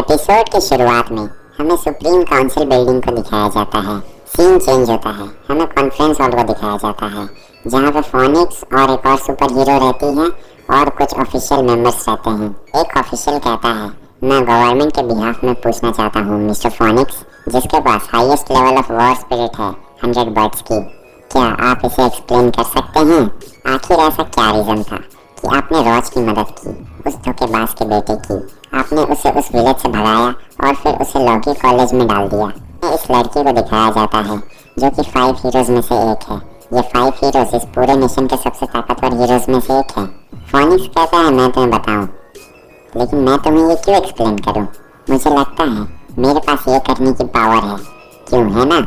Episode की शुरुआत में हमें सुप्रीम काउंसिल बिल्डिंग को दिखाया जाता है। सीन चेंज होता है, हमें कॉन्फ्रेंस हॉल को दिखाया जाता है जहाँ पे फोनिक्स और एक और सुपर हीरो रहती है और कुछ ऑफिशियल मेंबर्स रहते हैं। एक ऑफिशियल कहता है, मैं गवर्नमेंट के बिहाफ में पूछना चाहता हूँ मिस्टर फोनिक्स, जिसके पास highest level of war spirit है 100 बर्ड्स की, क्या आप इसे एक्सप्लेन कर सकते हैं? आखिर ऐसा क्या रीजन था कि आपने रॉज की मदद की, उस धोखेबाज के बेटे की? आपने उसे उस विलेज से भगाया और फिर उसे लॉकी कॉलेज में डाल दिया। इस लड़की को दिखाया जाता है जो कि 5 हीरोज में से एक है। ये 5 हीरोज इस पूरे मिशन के सबसे ताकतवर हीरोज में से एक है। फोनिक्स कहता है मैं तुम्हें बताऊं, लेकिन मैं तुम्हें ये क्यों एक्सप्लेन करूं? मुझे लगता है मेरे पास ये करने की पावर है, क्यों है ना?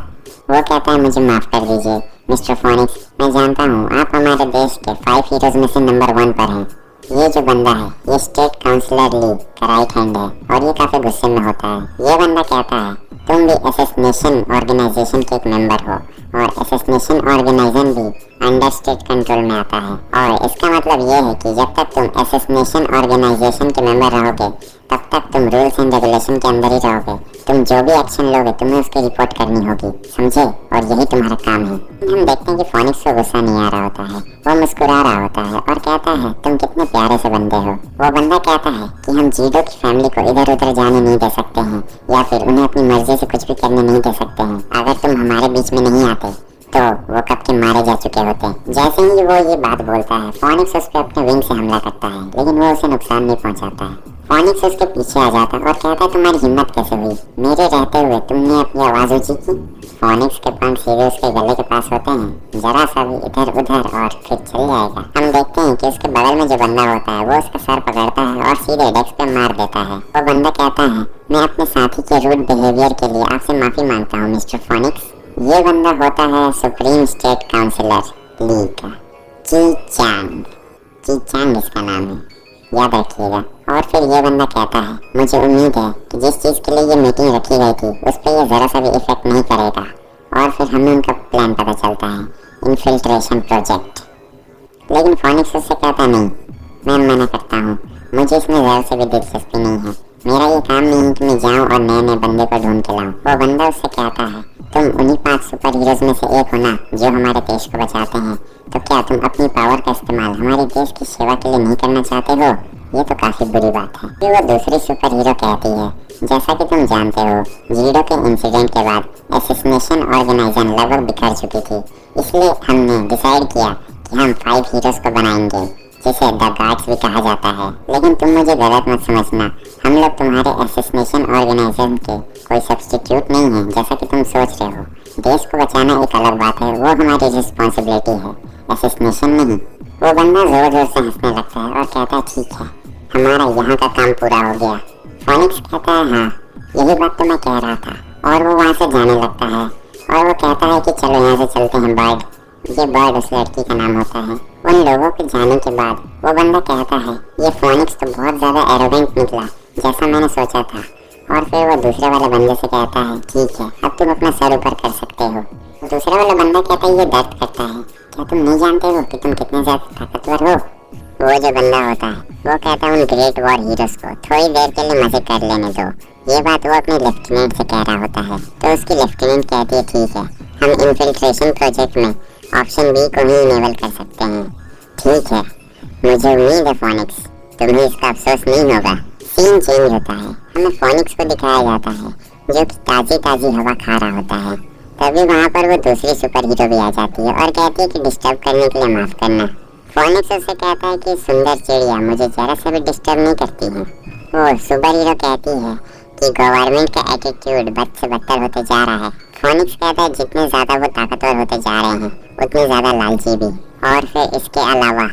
वो कहता है मुझे माफ कर दीजिए मिस्टर फोनिक्स, मैं जानता हूँ आप हमारे देश के 5 हीरोज में से नंबर 1 पर हैं। ये जो बंदा है ये स्टेट काउंसिलर ली का राइट हैंड है और ये काफी गुस्से में होता है। ये बंदा कहता है तुम भी असैसिनेशन ऑर्गेनाइजेशन के एक मेंबर हो और असैसिनेशन ऑर्गेनाइजेशन भी अंडर स्टेट कंट्रोल में आता है, और इसका मतलब ये है कि जब तक तुम असैसिनेशन ऑर्गेनाइजेशन के मेंबर रहोगे तब तक तुम रूल्स एंड रेगुलेशन के अंदर ही रहोगे। तुम जो भी एक्शन लोगे तुम्हें उसकी रिपोर्ट करनी होगी, समझे? और यही तुम्हारा काम है। हम देखते हैं कि फोनिक्स को गुस्सा नहीं आ रहा होता है, वो मुस्कुरा रहा होता है और कहता है तुम कितने प्यारे से बंदे हो। वो बंदा कहता है कि हम जीडो की फैमिली को इधर उधर जाने नहीं दे सकते हैं या फिर उन्हें अपनी मर्जी से कुछ भी करने नहीं दे सकते हैं। अगर तुम हमारे बीच में नहीं आते तो वो कब के मारे जा चुके होते। जैसे ही वो ये बात बोलता है फोनिक्स उस पर अपने विंग से हमला करता है, लेकिन वो उसे नुकसान नहीं पहुंचाता है। फोनिक्स उसके पीछे आ जाता है और कहता है तुम्हारी हिम्मत कैसे हुई, मेरे रहते हुए तुमने अपनी आवाज ऊंची की? फोनिक्स के पंख सीधे उसके गले के पास होते हैं, जरा सा भी इधर उधर और फिर चल जाएगा। हम देखते हैं कि उसके बगल में जो बंदा होता है वो उसका सर पकड़ता है और सीधे डेस्क पे मार देता है। वो बंदा कहता है मैं अपने साथी के रूड बिहेवियर के लिए आपसे माफी मांगता हूँ मिस्टर फोनिक्स। ये बंदा होता है सुप्रीम स्टेट काउंसिलर ली का ची चांग इसका नाम है, याद रखिएगा। और फिर ये बंदा कहता है मुझे उम्मीद है कि जिस चीज़ के लिए ये मीटिंग रखी गई थी उस पर ये ज़रा सा भी इफेक्ट नहीं करेगा। और फिर हमें उनका प्लान पता चलता है, इन्फिल्ट्रेशन प्रोजेक्ट। लेकिन फोनिक्स उससे कहता नहीं, मैं मना करता हूँ, मुझे इसमें ज़रा से भी दिलचस्पी नहीं है। मेरा ये काम नहीं है कि मैं जाऊँ और नए नए बंदे को ढूंढ के लाऊँ। वो बंदा उससे कहता है तुम उन्हीं 5 सुपर हीरोज में से एक हो ना जो हमारे देश को बचाते हैं, तो क्या तुम अपनी पावर का इस्तेमाल हमारे देश की सेवा के लिए नहीं करना चाहते हो? ये तो काफी बुरी बात है। फिर वो दूसरी सुपर हीरो कहती है जैसा कि तुम जानते हो जीडो के इंसिडेंट के बाद असैसिनेशन ऑर्गेनाइजेशन लगभग बिखर चुकी थी, इसलिए हमने डिसाइड किया कि हम 5 हीरोज को बनाएंगे जिसे द गार्ड्स भी कहा जाता है। लेकिन तुम मुझे गलत मत समझना, हम लोग तुम्हारे असैसिनेशन ऑर्गेनाइजेशन के कोई सब्स्टिट्यूट नहीं है जैसा कि तुम सोच रहे हो। देश को बचाना एक अलग बात है, वो हमारी रिस्पॉन्सिबिलिटी है, असैसिनेशन नहीं। वो बंदा जोर जोर से हंसने लगता है और कहता है ठीक है, हमारा यहाँ का काम पूरा हो गया। फोनिक्स कहता है हाँ यही बात तो मैं कह रहा था, और वो वहाँ से जाने लगता है और वो कहता है कि चलो यहाँ से चलते हैं बर्ड। ये बर्ड उस लड़की का नाम होता है। उन लोगों के जाने के बाद वो बंदा कहता है ये फोनिक्स तो बहुत ज़्यादा एरोगेंट निकला जैसा मैंने सोचा था। और फिर वो दूसरे वाले बंदे से कहता है ठीक है अब तुम अपना सर ऊपर कर सकते हो। दूसरा वाला बंदा कहता है ये दर्द करता है, क्या तुम नहीं जानते हो कि तुम कितने ज़्यादा ताकतवर हो? वो जो बंदा होता है वो कहता है उन ग्रेट वॉर हीरोज को थोड़ी देर के लिए मजे कर लेने दो। ये बात वो अपने लेफ्टिनेंट से कह रहा होता है, तो उसकी लेफ्टिनेंट कहती है ठीक है हम इन्फिल्ट्रेशन प्रोजेक्ट में ऑप्शन बी को ही इनेबल कर सकते हैं। ठीक है, मुझे उम्मीद है फोनिक्स तुम्हें इसका अफसोस नहीं होगा। सीन चेंज होता है, हमें फोनिक्स को दिखाया जाता है जो कि ताज़ी ताज़ी हवा खा रहा होता है। तभी वहाँ पर वो दूसरी सुपर हीरो भी आ जाती है और कहती है कि डिस्टर्ब करने के लिए माफ़ करना। फोनिक्स उससे कहता है कि सुंदर चिड़िया मुझे ज़रा से भी डिस्टर्ब नहीं करती है। वो सुपर हीरो कहती है कि गवर्नमेंट का एटीट्यूड बद से बदतर होते जा रहा है। फोनिक्स कहता है जितने ज़्यादा वो ताकतवर होते जा रहे हैं उतने ज़्यादा लालची भी। और फिर इसके अलावा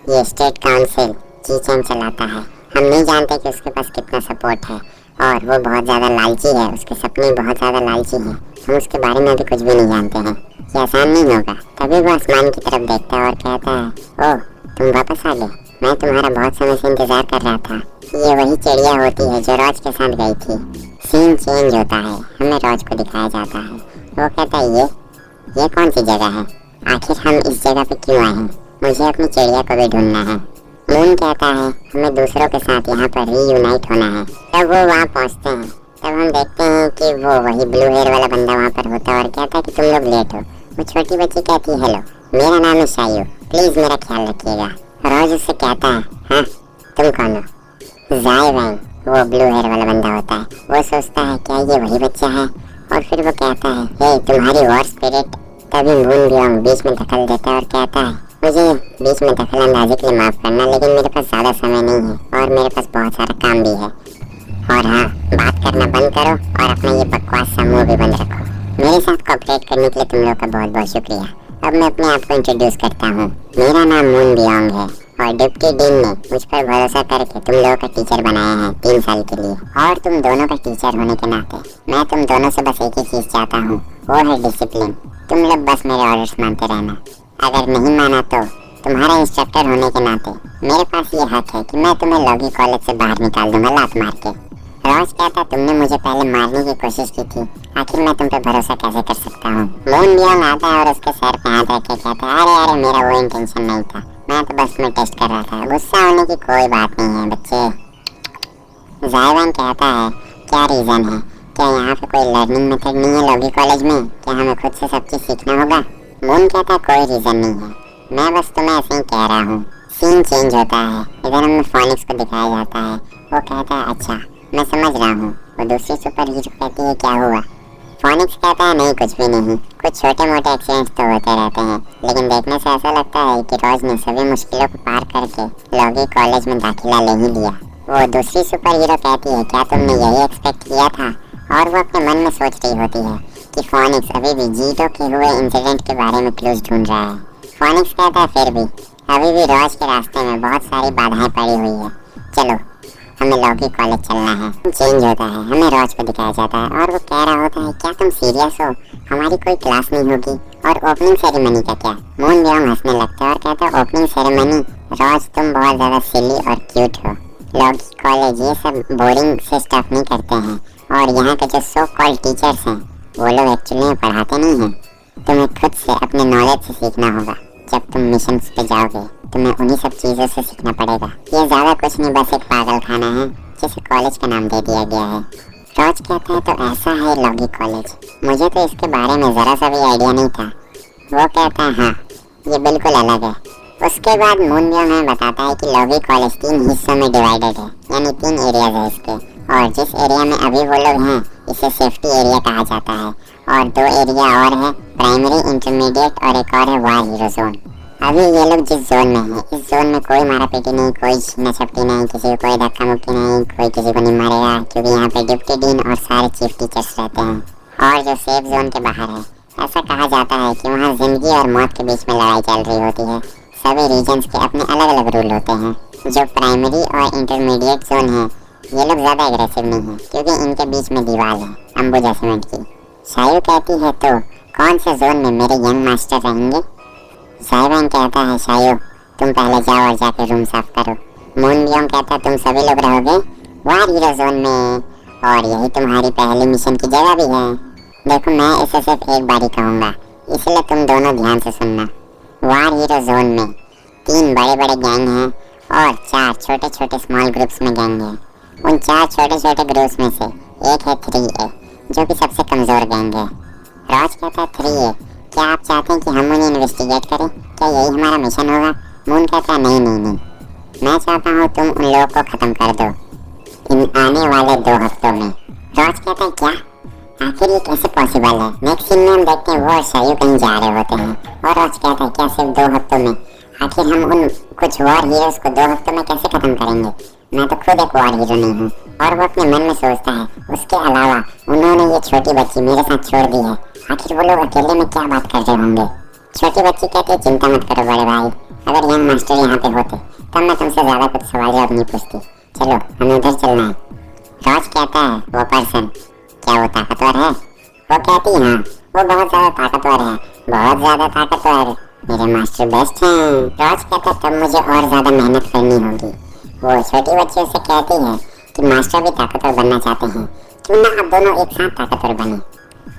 ये स्टेट काउंसिल चीचन चलाता है, हम नहीं जानते कि उसके पास कितना सपोर्ट है और वो बहुत ज़्यादा लालची है, उसके सपने बहुत ज़्यादा लालची हैं, हम उसके बारे में भी कुछ भी नहीं जानते हैं। ये आसान नहीं होगा। तभी वो आसमान की तरफ देखता है और कहता है ओह तुम वापस आ गए, मैं तुम्हारा बहुत समय से इंतज़ार कर रहा था। ये वही चिड़िया होती है जो रॉज के साथ गई थी। सीन चेंज होता है, हमें रॉज को दिखाया जाता है। वो कहता है ये कौन सी जगह है, आखिर हम इस जगह पे क्यों आए हैं? मुझे अपनी चिड़िया को भी ढूंढना है। मून कहता है हमें दूसरों के साथ यहाँ पर रीयूनाइट होना है। तब वो वहाँ पहुँचते हैं। तब हम देखते हैं कि वो वही ब्लू हेयर वाला बंदा वहाँ पर होता है और कहता है कि तुम लोग लेट हो। वो छोटी बच्ची कहती है हेलो, मेरा नाम है शायू, प्लीज मेरा ख्याल रखिएगा। रोज उससे कहता है हाँ तुम कौन हो? जाय वैंग, वो ब्लू हेयर वाला बंदा होता है। वो सोचता है क्या ये वही बच्चा है, और फिर वो कहता है हे तुम्हारी वॉर स्पिरिट। तभी मून बियोंग बीच में दखल देता है और कहता है मुझे बीच में दखल अंदाजी के लिए माफ करना, लेकिन मेरे पास ज्यादा समय नहीं है और मेरे पास बहुत सारा काम भी है। और हाँ, बात करना बंद करो और अपना ये बकवास सा मुंह भी बंद रखो। मेरे साथ कोऑपरेट करने के लिए तुम लोग का बहुत बहुत शुक्रिया। अब मैं अपने आप को इंट्रोड्यूस करता हूँ। मेरा नाम मून बियोंग है और डिप्टी डीन ने मुझ पर भरोसा करके तुम लोगों का टीचर बनाया है 3 साल के लिए। और तुम दोनों का टीचर होने के नाते मैं तुम दोनों से बस एक ही चीज चाहता हूँ, वो है डिसिप्लिन। तुम लोग बस मेरे ऑर्डर्स मानते रहना। अगर नहीं माना तो तुम्हारा इंस्ट्रक्टर होने के नाते मेरे पास ये हक है कि मैं तुम्हें लॉगी कॉलेज से बाहर निकाल दूंगा लात मार के। रोज कहता तुमने मुझे पहले मारने की कोशिश की थी, आखिर मैं तुम पे भरोसा कैसे कर सकता हूँ? मून बियोंग आता है और उसके सर पे हाथ रख के कहता है अरे अरे मेरा वो इंटेंशन नहीं था, मैं तो बस मैं टेस्ट कर रहा था, गुस्सा होने की कोई बात नहीं है बच्चे। जाय वैंग कहता है क्या रीजन है, क्या यहाँ पे कोई लर्निंग मेथड नहीं है लॉगी कॉलेज में, क्या हमें खुद से सब चीज सीखना होगा? मून कहता है कोई रीजन नहीं है, मैं बस तुम्हें ऐसे ही कह रहा हूँ। सीन चेंज होता है, इधर हमें फोनिक्स को दिखाया जाता है। वो कहता है अच्छा मैं समझ रहा हूँ। वो दूसरी सुपर हीरो कहती है क्या हुआ? फोनिक्स कहता है नहीं कुछ भी नहीं, कुछ छोटे मोटे एक्सीडेंट्स तो होते रहते हैं, लेकिन देखने से ऐसा लगता है कि रोज ने सभी मुश्किलों को पार करके लॉगी कॉलेज में दाखिला ले ही लिया। वो दूसरी सुपर हीरो कहती है क्या तुमने यही एक्सपेक्ट किया था? और वो अपने मन में सोच रही होती है कि फोनिक्स अभी भी जीटो के हुए इंसिडेंट के बारे में क्लूज ढूंढ रहा है। फोनिक्स कहता है फिर भी अभी भी रोज के रास्ते में बहुत सारी बाधाएं पड़ी हुई है, चलो हमें लॉगी कॉलेज चलना है। चेंज होता है, हमें रोज को दिखाया जाता है और वो कह रहा होता है क्या तुम सीरियस हो, हमारी कोई क्लास नहीं होगी? और ओपनिंग सेरेमनी का क्या? मून बियोंग हंसने लगता है और कहता है ओपनिंग सेरेमनी? रोज तुम बहुत ज्यादा सिली और क्यूट हो, लॉगी कॉलेज ये सब बोरिंग से स्टफ नहीं करते हैं, और यहाँ के जो सो कॉल्ड टीचर्स हैं वो लोग एक्चुअली में पढ़ाते नहीं हैं। तुम्हें खुद से अपने नॉलेज से सीखना होगा। जब तुम मिशन पे जाओगे तुम्हें उन्हीं सब चीज़ों से सीखना पड़ेगा। ये ज़्यादा कुछ नहीं, बस एक पागल खाना है जिसे कॉलेज का नाम दे दिया गया है। रोज कहता है तो ऐसा है लॉगी कॉलेज, मुझे तो इसके बारे में ज़रा सा भी आइडिया नहीं था। वो कहता है हाँ ये बिल्कुल अलग है। उसके बाद मून बियोंग हमें बताता है कि लॉगी कॉलेज 3 हिस्सों में डिवाइडेड है, यानी 3 एरियाज है इसके, और जिस एरिया में अभी वो लोग हैं इसे सेफ्टी एरिया कहा जाता है, और 2 एरिया और है प्राइमरी, इंटरमीडिएट और एक और है वार हीरो जोन। अभी ये लोग जिस जोन में है इस जोन में कोई मारा पीटी नहीं, कोई छीना झपटी नहीं, किसी को कोई धक्का मुक्की नहीं, कोई किसी को नहीं मारेगा, क्योंकि यहाँ पे डिप्टी डीन और सारे चीफ टीचर्स रहते हैं। और जो सेफ जोन के बाहर है ऐसा कहा जाता है कि वहाँ जिंदगी और मौत के बीच में लड़ाई चल रही होती है। सभी रीजन्स के अपने अलग अलग रूल होते हैं। जो प्राइमरी और इंटरमीडिएट जोन है ये लोग ज़्यादा एग्रेसिव नहीं है, क्योंकि इनके बीच में दीवार है अंबुजा सीमेंट की। शायू कहती है तो कौन से जोन में मेरे यंग मास्टर रहेंगे? जाय वैंग कहता है शायू तुम पहले जाओ और जाके रूम साफ करो। मून बियोंग कहता है तुम सभी लोग रहोगे वार हीरो जोन में, और यही तुम्हारी पहली मिशन की जगह भी है। देखो मैं इसे सिर्फ एक बारी कहूँगा, इसलिए तुम दोनों ध्यान से सुनना। वार हीरो जोन में 3 बड़े बड़े गैंग हैं और 4 छोटे छोटे स्मॉल ग्रुप्स में गैंग हैं। उन 4 छोटे छोटे ग्रुप्स में से एक है 3A जो कि सबसे कमज़ोर गैंग है। रोज कहता है 3A क्या आप चाहते हैं कि हम उन्हें इन्वेस्टिगेट करें? क्या यही हमारा मिशन होगा? मून कहता है नहीं नहीं नहीं, मैं चाहता हूँ तुम उन लोगों को ख़त्म कर दो इन आने वाले 2 हफ्तों में। रोज कहता है क्या, आखिर ये कैसे पॉसिबल है? नेक्स्ट सीन में हम देखते हैं वो और शायू कहीं जा रहे होते हैं और रोज कहता है क्या सिर्फ 2 हफ्तों में? आखिर हम उन कुछ वॉर हीरोज को 2 हफ्तों में कैसे ख़त्म करेंगे? मैं तो खुद एक वॉर हीरो नहीं हूँ। और वो अपने मन में सोचता है उसके अलावा उन्होंने ये छोटी बच्ची मेरे साथ छोड़ दी है, आखिर वो लोग अकेले में क्या बात कर रहे होंगे? छोटी बच्ची कहती है चिंता मत करो बड़े भाई, अगर यंग मास्टर यहाँ पे होते तब मैं तुमसे ज़्यादा कुछ सवाल जवाब नहीं पूछती, चलो हमें उधर चलना है। रोज कहता है वो पर्सन क्या वो ताकतवर है? वो कहती है हाँ वो बहुत ज़्यादा ताकतवर है, बहुत ज़्यादा ताकतवर, मेरे मास्टर बेस्ट हैं। रोज कहता है तब मुझे और ज़्यादा मेहनत करनी होगी। वो छोटी बच्ची उससे कहती है कि मास्टर भी ताकतवर बनना चाहते हैं, क्यों ना आप दोनों एक साथ ताकतवर बने।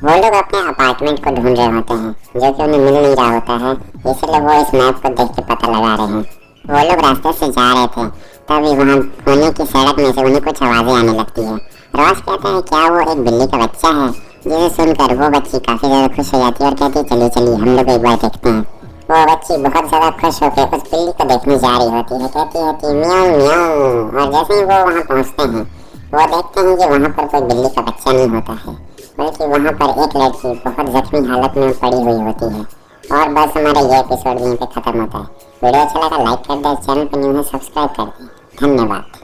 वो लोग अपने अपार्टमेंट को ढूंढ रहे होते हैं जो कि उन्हें मिल नहीं रहा होता है, इसलिए वो इस मैप को देख के पता लगा रहे हैं। वो लोग रास्ते से जा रहे थे, तभी वहाँ कोने की सड़क में से उन्हें कुछ आवाजें आने लगती है। रॉस कहता है क्या वो एक बिल्ली का बच्चा है, जिसे सुनकर वो बच्ची काफी ज्यादा खुश हो जाती है और कहती है चलिए चलिए हम लोग एक बार देखते हैं। वो बच्ची बहुत ज्यादा खुश होकर उस बिल्ली को देखने जा रही होती है, कहती है कि म्याऊं म्याऊं। और जैसे ही वो वहाँ पहुँचते हैं वो देखते हैं कि वहाँ पर कोई बिल्ली का बच्चा नहीं होता है, बल्कि वहाँ पर एक लड़की बहुत जख्मी हालत में पड़ी हुई होती है। और बस हमारा ये एपिसोड यहीं पे खत्म होता है। वीडियो अच्छा लगा लाइक कर दे, चैनल पर न्यू है सब्सक्राइब कर दे। धन्यवाद।